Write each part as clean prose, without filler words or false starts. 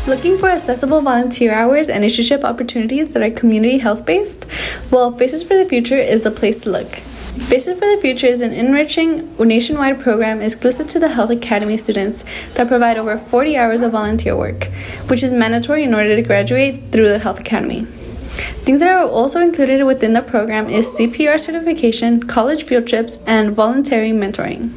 Looking for accessible volunteer hours and internship opportunities that are community health-based? Well, Faces for the Future is the place to look. Faces for the Future is an enriching nationwide program exclusive to the Health Academy students that provide over 40 hours of volunteer work, which is mandatory in order to graduate through the Health Academy. Things that are also included within the program is CPR certification, college field trips, and voluntary mentoring.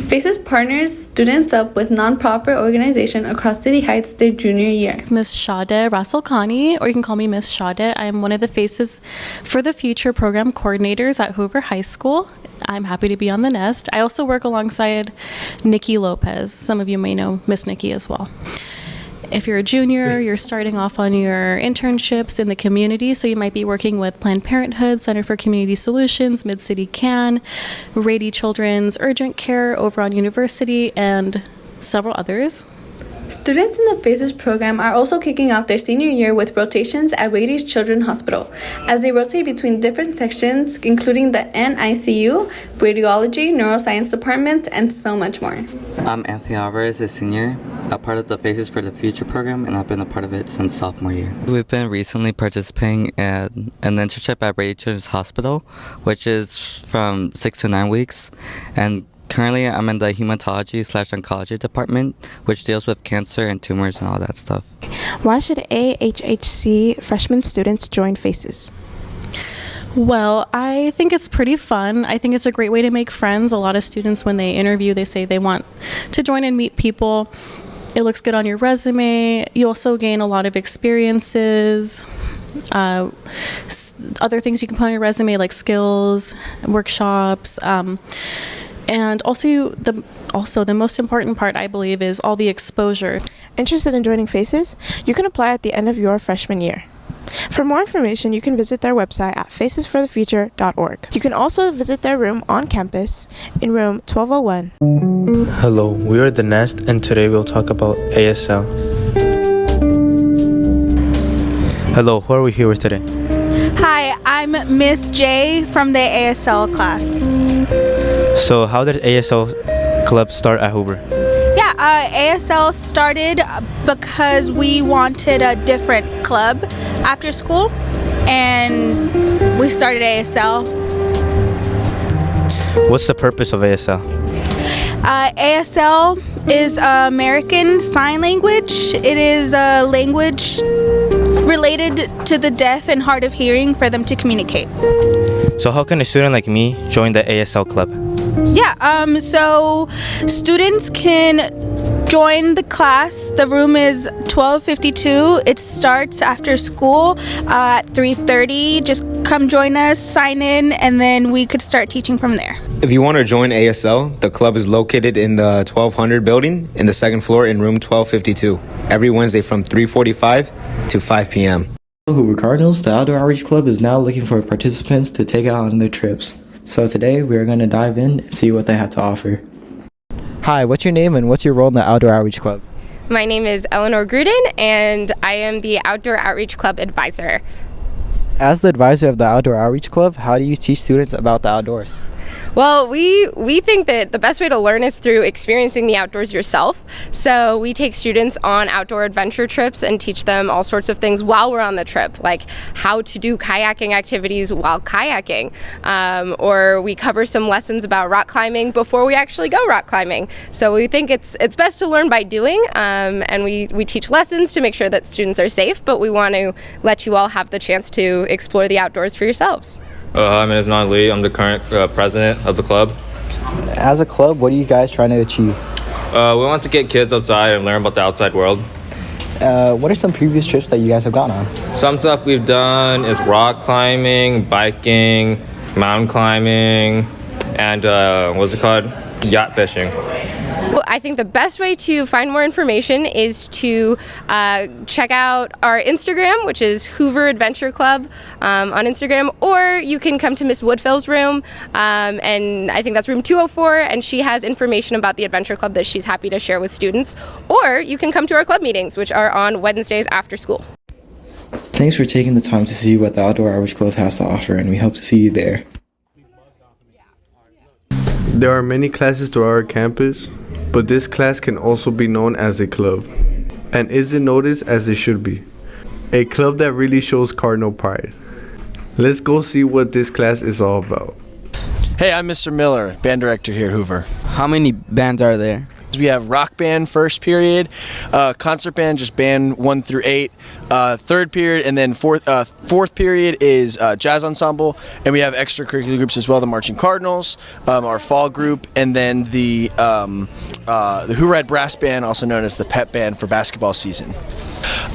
Faces partners students up with non-profit organizations across City Heights their junior year. It's Miss Shade Rasalkhani, or you can call me Miss Shade. I am one of the Faces for the Future program coordinators at Hoover High School. I'm happy to be on the nest. I also work alongside Nikki Lopez. Some of you may know Miss Nikki as well. If you're a junior, you're starting off on your internships in the community, so you might be working with Planned Parenthood, Center for Community Solutions, Mid-City CAN, HOO-RYDE Children's Urgent Care over on University, and several others. Students in the Faces program are also kicking off their senior year with rotations at HOO-RYDE's Children's Hospital, as they rotate between different sections, including the NICU, radiology, neuroscience department, and so much more. I'm Anthony Alvarez, a senior, a part of the Faces for the Future program, and I've been a part of it since sophomore year. We've been recently participating in an internship at HOO-RYDE Children's Hospital, which is from 6 to 9 weeks, and currently, I'm in the hematology/oncology department, which deals with cancer and tumors and all that stuff. Why should AHHC freshman students join Faces? Well, I think it's pretty fun. I think it's a great way to make friends. A lot of students, when they interview, they say they want to join and meet people. It looks good on your resume. You also gain a lot of experiences. Other things you can put on your resume, like skills, workshops, and also the most important part, I believe, is all the exposure. Interested in joining Faces? You can apply at the end of your freshman year. For more information, you can visit their website at facesforthefuture.org. You can also visit their room on campus in room 1201. Hello, we are The Nest, and today we'll talk about ASL. Hello, who are we here with today? Hi, I'm Miss J from the ASL class. So how did ASL club start at Hoover? ASL started because we wanted a different club after school, and we started ASL. What's the purpose of ASL? ASL is American Sign Language. It is a language related to the deaf and hard of hearing for them to communicate. So how can a student like me join the ASL club? So students can join the class. The room is 1252. It starts after school at 3:30. Just come join us, sign in, and then we could start teaching from there. If you want to join ASL, the club is located in the 1200 building in the second floor in room 1252, every Wednesday from 3:45 to 5 p.m. Hoover Cardinals, the Outdoor Outreach Club, is now looking for participants to take out on their trips. So today we are going to dive in and see what they have to offer. Hi, what's your name and what's your role in the Outdoor Outreach Club? My name is Eleanor Gruden and I am the Outdoor Outreach Club advisor. As the advisor of the Outdoor Outreach Club, how do you teach students about the outdoors? Well, we think that the best way to learn is through experiencing the outdoors yourself. So we take students on outdoor adventure trips and teach them all sorts of things while we're on the trip, like how to do kayaking activities while kayaking. Or we cover some lessons about rock climbing before we actually go rock climbing. So we think it's best to learn by doing, and we teach lessons to make sure that students are safe, but we want to let you all have the chance to explore the outdoors for yourselves. Hi, my name is Nan Lee. I'm the current president of the club. As a club, what are you guys trying to achieve? We want to get kids outside and learn about the outside world. What are some previous trips that you guys have gone on? Some stuff we've done is rock climbing, biking, mountain climbing, and yacht fishing. Well, I think the best way to find more information is to check out our Instagram, which is Hoover Adventure Club on Instagram, or you can come to Miss Woodfill's room, and I think that's room 204, and she has information about the Adventure Club that she's happy to share with students, or you can come to our club meetings, which are on Wednesdays after school. Thanks for taking the time to see what the Outdoor Outreach Club has to offer, and we hope to see you there. There are many classes throughout our campus, but this class can also be known as a club. and isn't noticed as it should be. A club that really shows Cardinal pride. Let's go see what this class is all about. Hey, I'm Mr. Miller, band director here at Hoover. How many bands are there? We have rock band first period, concert band, just band 1 through 8, third period, and then fourth period is jazz ensemble, and we have extracurricular groups as well, the Marching Cardinals, our fall group, and then the HOO-RYDE brass band, also known as the pep band for basketball season.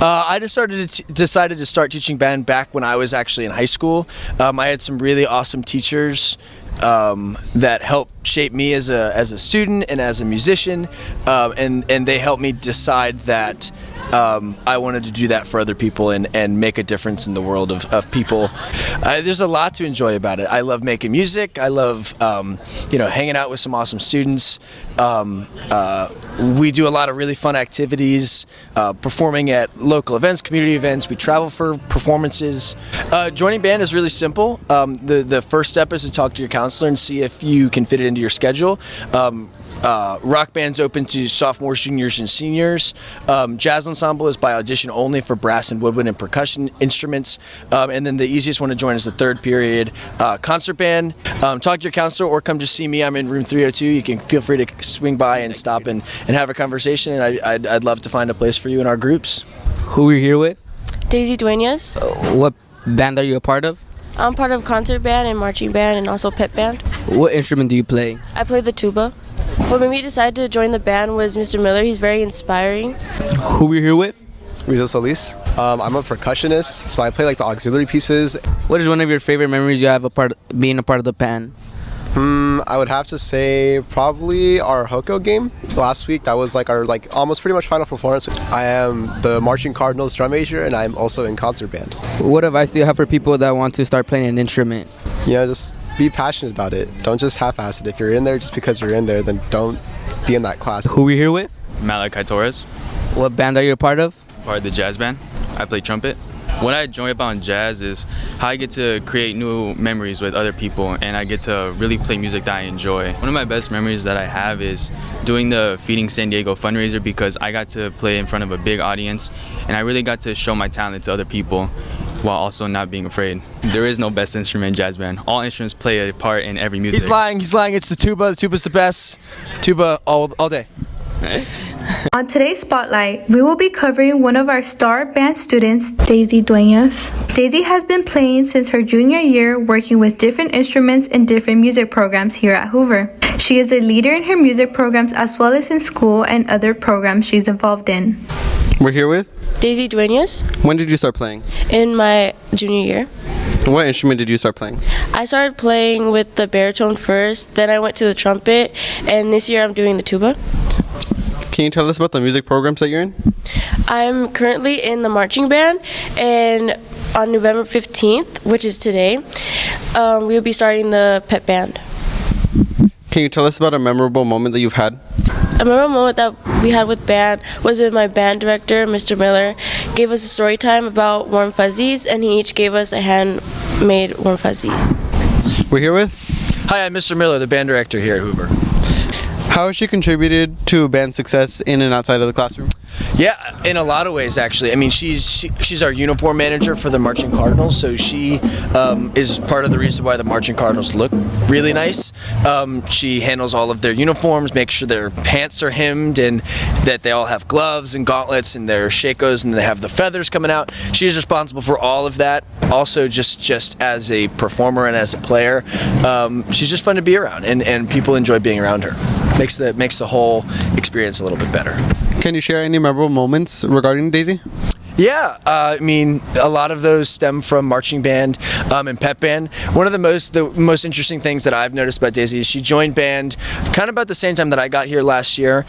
I decided to start teaching band back when I was actually in high school. I had some really awesome teachers that helped shape me as a student and as a musician, and they helped me decide that I wanted to do that for other people and make a difference in the world of people. There's a lot to enjoy about it. I love making music. I love hanging out with some awesome students. We do a lot of really fun activities, performing at local events, community events. We travel for performances. Joining band is really simple. The first step is to talk to your counselor and see if you can fit it into your schedule. Rock band's open to sophomores, juniors, and seniors. Jazz ensemble is by audition only for brass and woodwind and percussion instruments. And then the easiest one to join is the third period. Concert band, talk to your counselor or come just see me. I'm in room 302. You can feel free to swing by and stop and have a conversation. And I'd love to find a place for you in our groups. Who are you here with? Daisy Duenas. What band are you a part of? I'm part of concert band and marching band and also pep band. What instrument do you play? I play the tuba. What made me decide to join the band was Mr. Miller. He's very inspiring. Who are you here with? Rizzo Solis. I'm a percussionist, so I play like the auxiliary pieces. What is one of your favorite memories you have being a part of the band? I would have to say probably our Hoko game last week. That was like our almost pretty much final performance. I am the Marching Cardinals drum major, and I'm also in concert band. What advice do you have for people that want to start playing an instrument? Just be passionate about it. Don't just half-ass it. If you're in there just because you're in there, then don't be in that class. Who are we here with? Malachi Torres. What band are you a part of? Part of the jazz band. I play trumpet. What I enjoy about jazz is how I get to create new memories with other people, and I get to really play music that I enjoy. One of my best memories that I have is doing the Feeding San Diego fundraiser, because I got to play in front of a big audience and I really got to show my talent to other people while also not being afraid. There is no best instrument in jazz band. All instruments play a part in every music. He's lying. It's the tuba. The tuba's the best. Tuba all day. On today's Spotlight, we will be covering one of our star band students, Daisy Duenas. Daisy has been playing since her junior year, working with different instruments in different music programs here at Hoover. She is a leader in her music programs as well as in school and other programs she's involved in. We're here with Daisy Duenas. When did you start playing? In my junior year. What instrument did you start playing? I started playing with the baritone first, then I went to the trumpet, and this year I'm doing the tuba. Can you tell us about the music programs that you're in? I'm currently in the marching band, and on November 15th, which is today, we'll be starting the pep band. Can you tell us about a memorable moment that you've had? A memorable moment that we had with band was when my band director, Mr. Miller, gave us a story time about warm fuzzies, and he each gave us a handmade warm fuzzy. We're here with? Hi, I'm Mr. Miller, the band director here at Hoover. How has she contributed to band success in and outside of the classroom? Yeah, in a lot of ways, actually. I mean, she's our uniform manager for the Marching Cardinals, so she is part of the reason why the Marching Cardinals look really nice. She handles all of their uniforms, makes sure their pants are hemmed and that they all have gloves and gauntlets and their shakos and they have the feathers coming out. She's responsible for all of that. Also, just as a performer and as a player, she's just fun to be around, and people enjoy being around her. Makes the whole experience a little bit better. Can you share any memorable moments regarding Daisy? Yeah, I mean, a lot of those stem from marching band and pep band. One of the most interesting things that I've noticed about Daisy is she joined band kind of about the same time that I got here last year.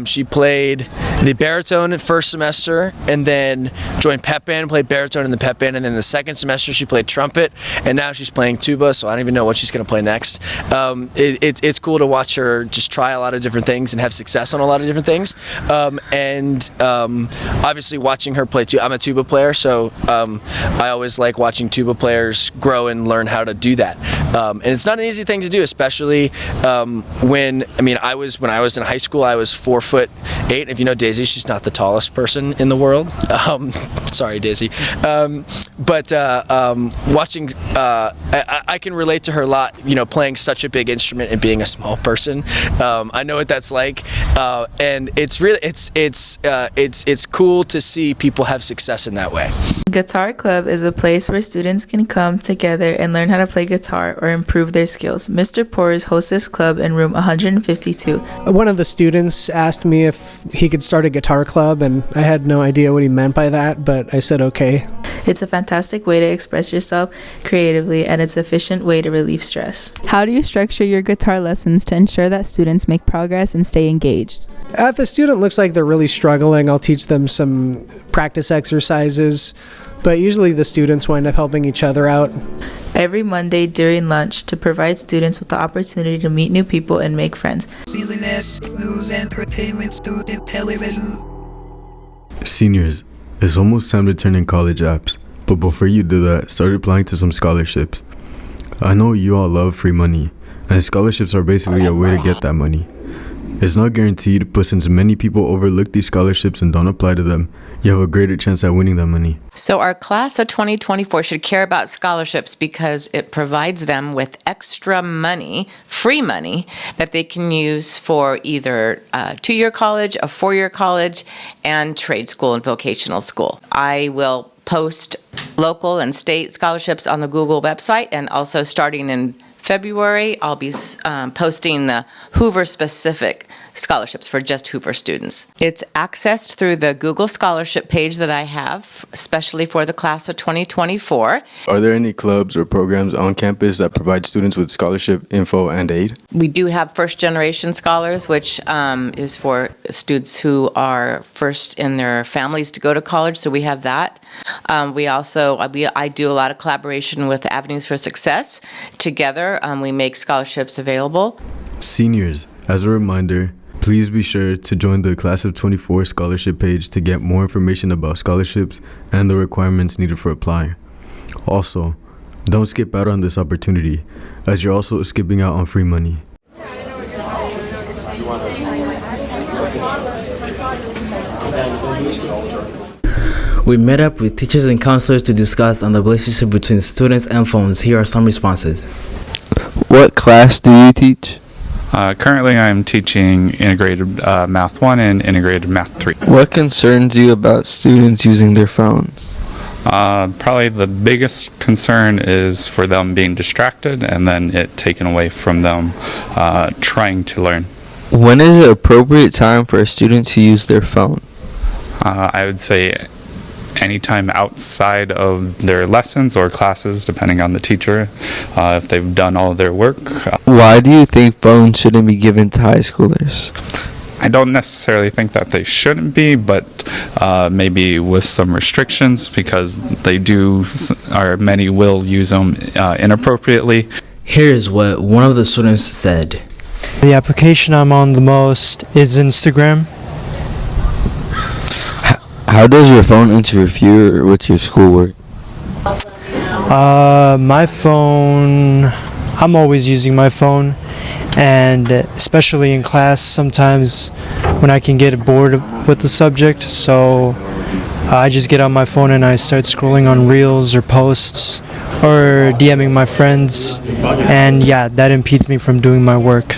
She played the baritone in first semester, and then joined pep band, played baritone in the pep band, and then the second semester she played trumpet, and now she's playing tuba, so I don't even know what she's going to play next. It's cool to watch her just try a lot of different things and have success on a lot of different things. Obviously watching her play I'm a tuba player, so I always like watching tuba players grow and learn how to do that. And it's not an easy thing to do, especially when I was in high school. I was 4'8". If you know Daisy. She's not the tallest person in the world. Sorry, Daisy. But watching, I can relate to her a lot. Playing such a big instrument and being a small person. I know what that's like, and it's really it's cool to see people have success in that way. Guitar Club is a place where students can come together and learn how to play guitar or improve their skills. Mr. Pores hosts this club in room 152. One of the students asked me if he could start a guitar club, and I had no idea what he meant by that, but I said okay. It's a fantastic way to express yourself creatively, and it's an efficient way to relieve stress. How do you structure your guitar lessons to ensure that students make progress and stay engaged? If a student looks like they're really struggling, I'll teach them some practice exercises, but usually the students wind up helping each other out. Every Monday during lunch to provide students with the opportunity to meet new people and make friends. Seniors, it's almost time to turn in college apps, but before you do that, start applying to some scholarships. I know you all love free money, and scholarships are basically a way to get that money. It's not guaranteed, but since many people overlook these scholarships and don't apply to them, you have a greater chance at winning that money. So our class of 2024 should care about scholarships because it provides them with extra money, free money, that they can use for either a 2-year college, a 4-year college, and trade school and vocational school. I will post local and state scholarships on the Google website, and also starting in February, I'll be posting the Hoover specific scholarships for just Hoover students. It's accessed through the Google scholarship page that I have, especially for the class of 2024. Are there any clubs or programs on campus that provide students with scholarship info and aid? We do have first generation scholars, which is for students who are first in their families to go to college, so we have that. I do a lot of collaboration with Avenues for Success. Together, we make scholarships available. Seniors, as a reminder, please be sure to join the Class of 24 scholarship page to get more information about scholarships and the requirements needed for applying. Also, don't skip out on this opportunity, as you're also skipping out on free money. We met up with teachers and counselors to discuss on the relationship between students and phones. Here are some responses. What class do you teach? Currently, I'm teaching Integrated Math 1 and Integrated Math 3. What concerns you about students using their phones? Probably the biggest concern is for them being distracted and then it taken away from them trying to learn. When is it appropriate time for a student to use their phone? I would say anytime outside of their lessons or classes, depending on the teacher, if they've done all of their work. Why do you think phones shouldn't be given to high schoolers? I don't necessarily think that they shouldn't be, but maybe with some restrictions, because they do, or many will use them inappropriately. Here's what one of the students said. The application I'm on the most is Instagram. How does your phone interfere with your schoolwork? My phone, I'm always using my phone, and especially in class sometimes when I can get bored with the subject, so I just get on my phone and I start scrolling on reels or posts or DMing my friends, and yeah, that impedes me from doing my work.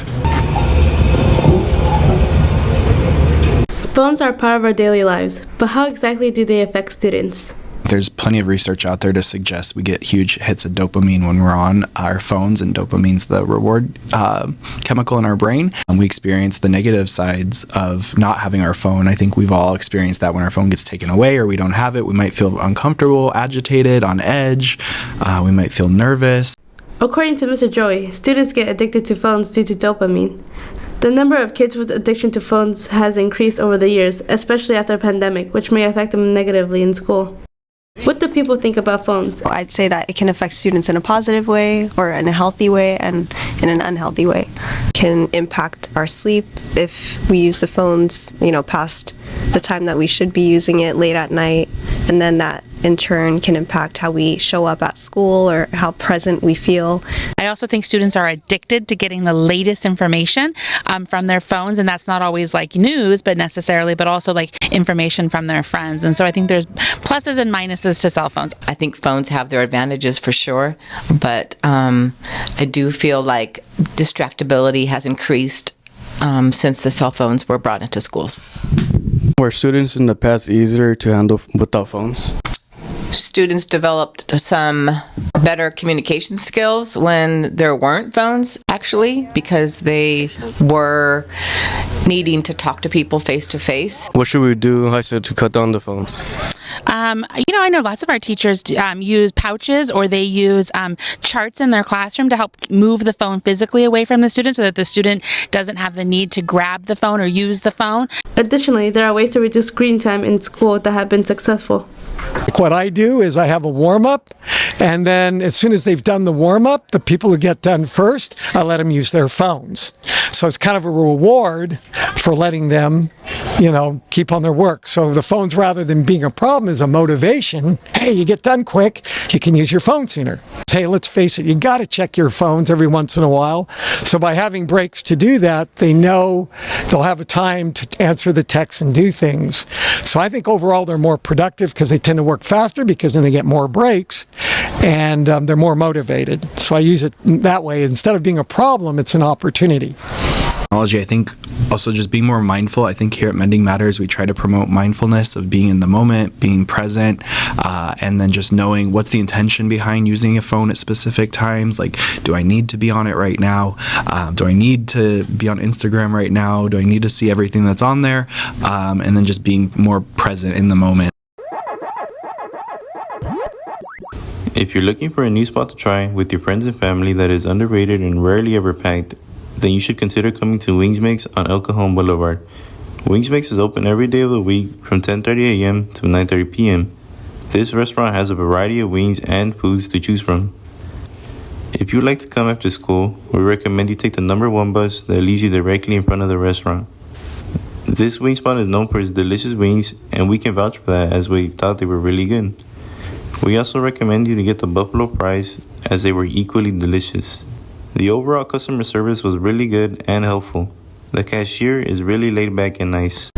Phones are part of our daily lives, but how exactly do they affect students? There's plenty of research out there to suggest we get huge hits of dopamine when we're on our phones, and dopamine's the reward chemical in our brain. And we experience the negative sides of not having our phone. I think we've all experienced that when our phone gets taken away or we don't have it. We might feel uncomfortable, agitated, on edge. We might feel nervous. According to Mr. Joey, students get addicted to phones due to dopamine. The number of kids with addiction to phones has increased over the years, especially after a pandemic, which may affect them negatively in school. What do people think about phones? I'd say that it can affect students in a positive way or in a healthy way and in an unhealthy way. It can impact our sleep if we use the phones, past the time that we should be using it late at night, and then that in turn can impact how we show up at school or how present we feel. I also think students are addicted to getting the latest information from their phones, and that's not always like news, but also like information from their friends. And so I think there's pluses and minuses to cell phones. I think phones have their advantages for sure, but I do feel like distractibility has increased since the cell phones were brought into schools. Were students in the past easier to handle without phones? Students developed some better communication skills when there weren't phones, actually, because they were needing to talk to people face to face. What should we do in high school to cut down the phones? I know lots of our teachers use pouches, or they use charts in their classroom to help move the phone physically away from the student so that the student doesn't have the need to grab the phone or use the phone. Additionally, there are ways to reduce screen time in school that have been successful. What I do is I have a warm-up, and then as soon as they've done the warm-up, the people who get done first, I let them use their phones. So it's kind of a reward for letting them, keep on their work. So the phones, rather than being a problem, is a motivation. Hey, you get done quick, you can use your phone sooner. Hey, let's face it, you got to check your phones every once in a while. So by having breaks to do that, they know they'll have a time to answer the texts and do things. So I think overall they're more productive because they tend to work faster because then they get more breaks, and they're more motivated. So I use it that way. Instead of being a problem, it's an opportunity. Technology, I think also just being more mindful. I think here at Mending Matters, we try to promote mindfulness of being in the moment, being present, and then just knowing what's the intention behind using a phone at specific times. Like, do I need to be on it right now? Do I need to be on Instagram right now? Do I need to see everything that's on there? And then just being more present in the moment. If you're looking for a new spot to try with your friends and family that is underrated and rarely ever packed, then you should consider coming to Wings Mix on El Cajon Boulevard. Wings Mix is open every day of the week from 10:30 a.m. to 9:30 p.m. This restaurant has a variety of wings and foods to choose from. If you'd like to come after school, we recommend you take the number 1 bus that leaves you directly in front of the restaurant. This wing spot is known for its delicious wings, and we can vouch for that as we thought they were really good. We also recommend you to get the buffalo fries as they were equally delicious. The overall customer service was really good and helpful. The cashier is really laid back and nice.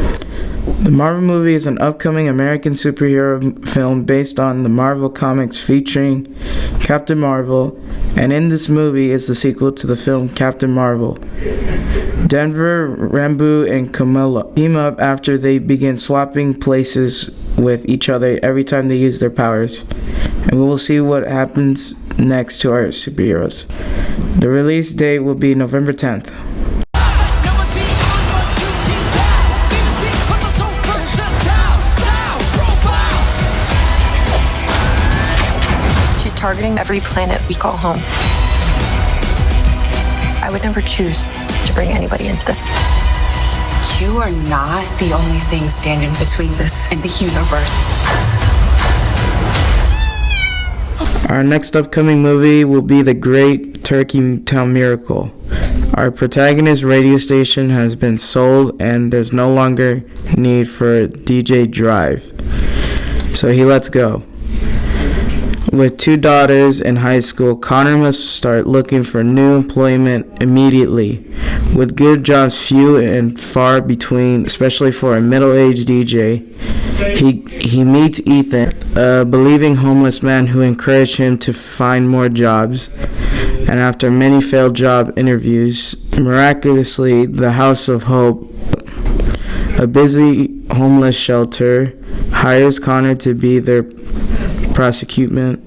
The Marvel movie is an upcoming American superhero film based on the Marvel comics featuring Captain Marvel, and in this movie is the sequel to the film Captain Marvel. Denver, Rambo, and Kamala team up after they begin swapping places with each other every time they use their powers, and we will see what happens next to our superheroes. The release date will be November 10th. She's targeting every planet we call home. I would never choose to bring anybody into this. You are not the only thing standing between this and the universe. Our next upcoming movie will be The Great Turkey Town Miracle. Our protagonist's radio station has been sold and there's no longer need for a DJ drive, so he lets go. With 2 daughters in high school, Connor must start looking for new employment immediately, with good jobs few and far between, especially for a middle-aged DJ. He meets Ethan, a believing homeless man who encouraged him to find more jobs, and after many failed job interviews, miraculously, the House of Hope, a busy homeless shelter, hires Connor to be their prosecution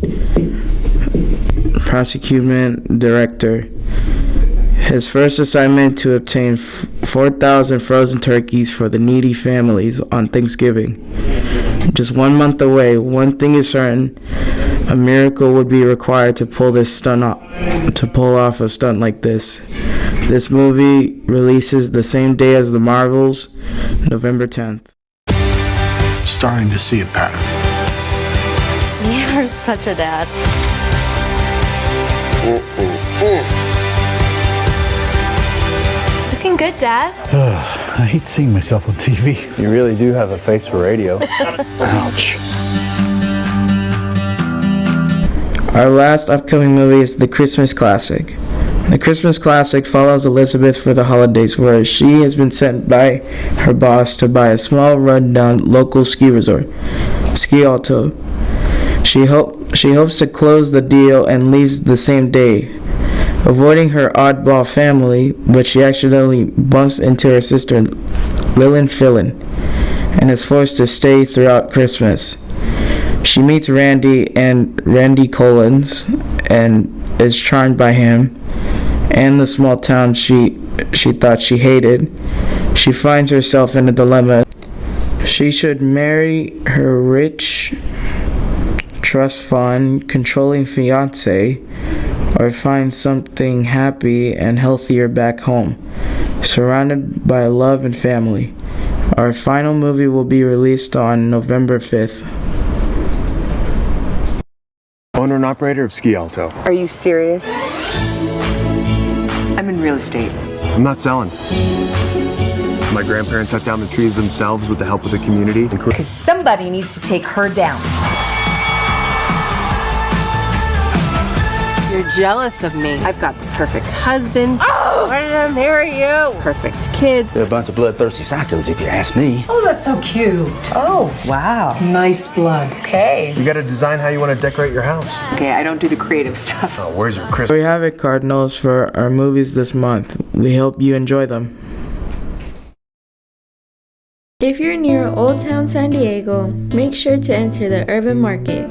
director. His first assignment to obtain 4,000 frozen turkeys for the needy families on Thanksgiving. Just 1 month away, one thing is certain: a miracle would be required to pull off a stunt like this. This movie releases the same day as the Marvels, November 10th. Starting to see a pattern. You're such a dad. Looking good, Dad. I hate seeing myself on TV. You really do have a face for radio. Ouch. Our last upcoming movie is The Christmas Classic. The Christmas Classic follows Elizabeth for the holidays, where she has been sent by her boss to buy a small rundown local ski resort, Ski Alto. She hopes to close the deal and leaves the same day, avoiding her oddball family, but she accidentally bumps into her sister Lillian Fillin and is forced to stay throughout Christmas. She meets Randy Collins and is charmed by him and the small town she thought she hated. She finds herself in a dilemma. She should marry her rich, trust fund, controlling fiance, or find something happy and healthier back home, surrounded by love and family. Our final movie will be released on November 5th. Owner and operator of Ski Alto. Are you serious? I'm in real estate. I'm not selling. My grandparents cut down the trees themselves with the help of the community. Because somebody needs to take her down. You're jealous of me. I've got the perfect husband. Oh! Why did I marry you? Perfect kids. They're a bunch of bloodthirsty psychos, if you ask me. Oh, that's so cute. Oh, wow. Nice blood. Okay. You gotta design how you want to decorate your house. Okay, I don't do the creative stuff. Oh, where's your Christmas? We have it, Cardinals, for our movies this month. We hope you enjoy them. If you're near Old Town San Diego, make sure to enter the Urban Market.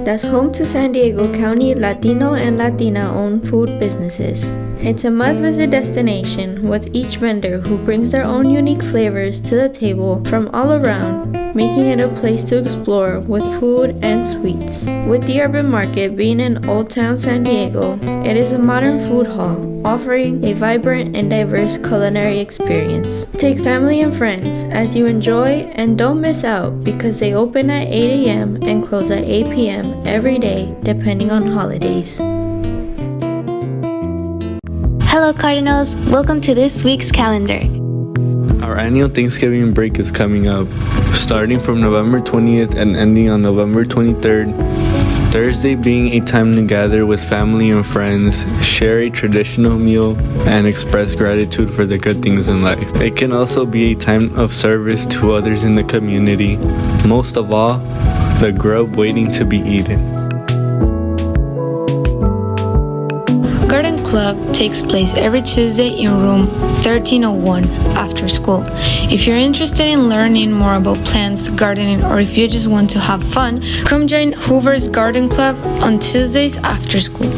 That's home to San Diego County Latino and Latina-owned food businesses. It's a must-visit destination with each vendor who brings their own unique flavors to the table from all around, making it a place to explore with food and sweets. With the Urban Market being in Old Town San Diego, it is a modern food hall, offering a vibrant and diverse culinary experience. Take family and friends as you enjoy, and don't miss out because they open at 8 a.m. and close at 8 p.m. every day, depending on holidays. Hello Cardinals, welcome to this week's calendar. Our annual Thanksgiving break is coming up, starting from November 20th and ending on November 23rd. Thursday being a time to gather with family and friends, share a traditional meal, and express gratitude for the good things in life. It can also be a time of service to others in the community. Most of all, the grub waiting to be eaten. Garden Club takes place every Tuesday in room 1301 after school. If you're interested in learning more about plants, gardening, or if you just want to have fun, come join Hoover's Garden Club on Tuesdays after school.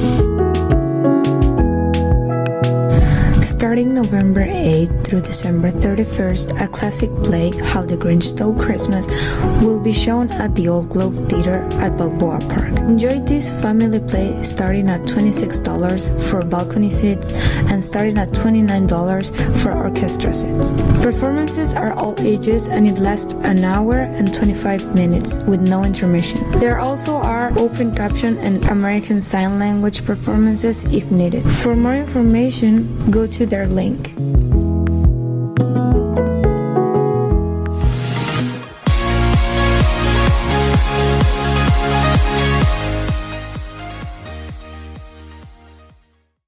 Starting November 8th through December 31st, a classic play, How the Grinch Stole Christmas, will be shown at the Old Globe Theater at Balboa Park. Enjoy this family play starting at $26 for balcony seats and starting at $29 for orchestra seats. Performances are all ages and it lasts an hour and 25 minutes with no intermission. There also are open caption and American Sign Language performances if needed. For more information, go to their link.